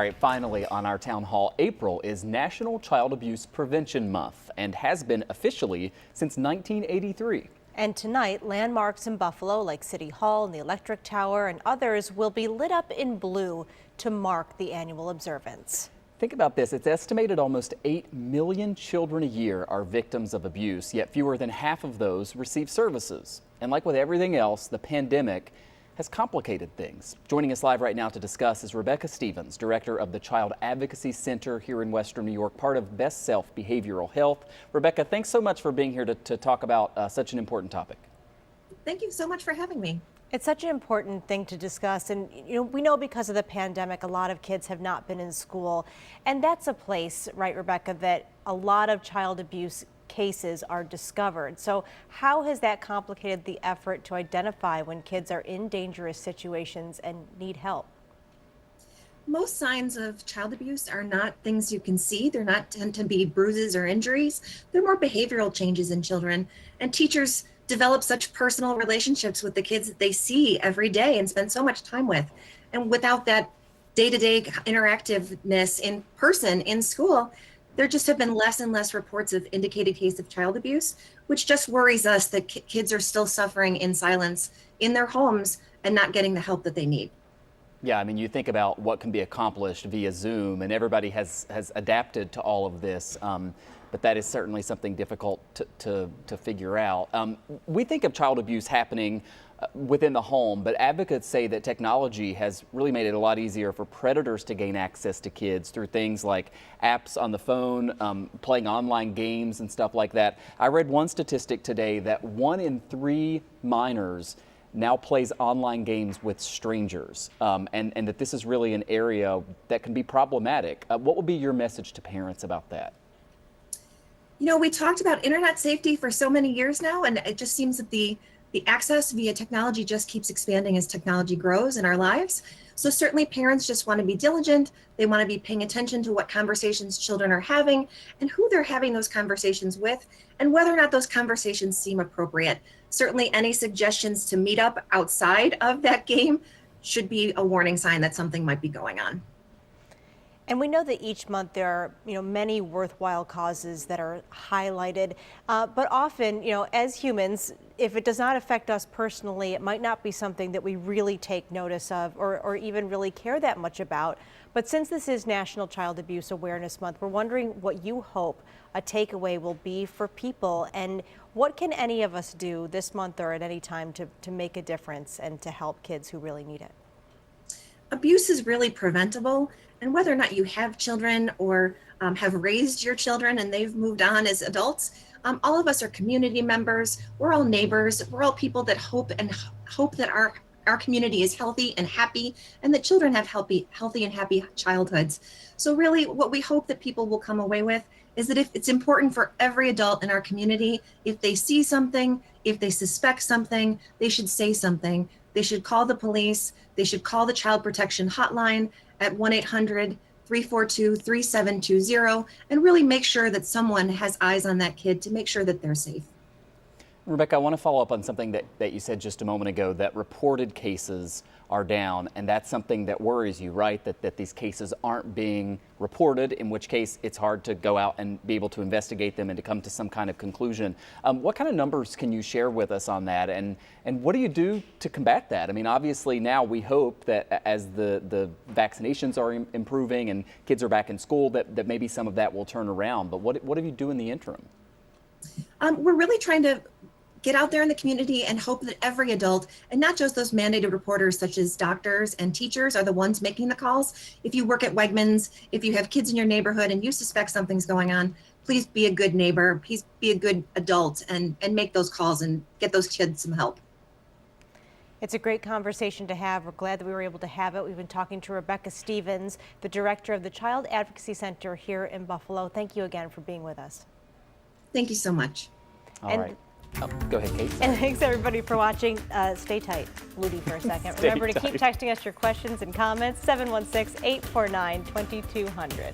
All right, finally on our town hall, April is National Child Abuse Prevention Month and has been officially since 1983. And tonight, landmarks in Buffalo like City Hall and the Electric Tower and others will be lit up in blue to mark the annual observance. Think about this. It's estimated almost 8 million children a year are victims of abuse, yet fewer than half of those receive services. And like with everything else, the pandemic has complicated things. Joining us live right now to discuss is Rebecca Stevens, director of the Child Advocacy Center here in Western New York, part of Best Self Behavioral Health. Rebecca, thanks so much for being here to talk about such an important topic. Thank you so much for having me. It's such an important thing to discuss, and we know because of the pandemic a lot of kids have not been in school, and that's a place, right, Rebecca, that a lot of child abuse cases are discovered. So how has that complicated the effort to identify when kids are in dangerous situations and need help? Most signs of child abuse are not things you can see. They're not tend to be bruises or injuries. They're more behavioral changes in children, and teachers develop such personal relationships with the kids that they see every day and spend so much time with. And without that day-to-day interactiveness in person in school, there just have been less and less reports of indicated case of child abuse, which just worries us that kids are still suffering in silence in their homes and not getting the help that they need. Yeah, I mean, you think about what can be accomplished via Zoom, and everybody has adapted to all of this. But that is certainly something difficult to figure out. We think of child abuse happening within the home, but advocates say that technology has really made it a lot easier for predators to gain access to kids through things like apps on the phone, playing online games and stuff like that. I read one statistic today that 1 in 3 minors now plays online games with strangers, and that this is really an area that can be problematic. What would be your message to parents about that? You know, we talked about internet safety for so many years now, and it just seems that the access via technology just keeps expanding as technology grows in our lives. So certainly parents just want to be diligent. They want to be paying attention to what conversations children are having and who they're having those conversations with and whether or not those conversations seem appropriate. Certainly any suggestions to meet up outside of that game should be a warning sign that something might be going on. And we know that each month there are, many worthwhile causes that are highlighted, but often, as humans, if it does not affect us personally, it might not be something that we really take notice of or even really care that much about. But since this is National Child Abuse Awareness Month, we're wondering what you hope a takeaway will be for people, and what can any of us do this month or at any time to make a difference and to help kids who really need it? Abuse is really preventable, and whether or not you have children or have raised your children and they've moved on as adults, all of us are community members. We're all neighbors. We're all people that hope that our community is healthy and happy, and that children have healthy and happy childhoods. So really, what we hope that people will come away with is that if it's important for every adult in our community, if they see something, if they suspect something, they should say something. They should call the police. They should call the Child Protection Hotline at 1-800-342-3720 and really make sure that someone has eyes on that kid to make sure that they're safe. Rebecca, I want to follow up on something that you said just a moment ago, that reported cases are down, and that's something that worries you, right? That these cases aren't being reported, in which case it's hard to go out and be able to investigate them and to come to some kind of conclusion. What kind of numbers can you share with us on that, and what do you do to combat that? I mean, obviously now we hope that as the vaccinations are improving and kids are back in school, that maybe some of that will turn around, but what do you do in the interim? We're really trying to get out there in the community and hope that every adult, and not just those mandated reporters such as doctors and teachers, are the ones making the calls. If you work at Wegmans, if you have kids in your neighborhood and you suspect something's going on, please be a good neighbor, please be a good adult and make those calls and get those kids some help. It's a great conversation to have. We're glad that we were able to have it. We've been talking to Rebecca Stevens, the director of the Child Advocacy Center here in Buffalo. Thank you again for being with us. Thank you so much. All right. Oh, go ahead, Kate. And thanks everybody for watching. Stay tight, Moody, for a second. Remember to keep texting us your questions and comments, 716-849-2200.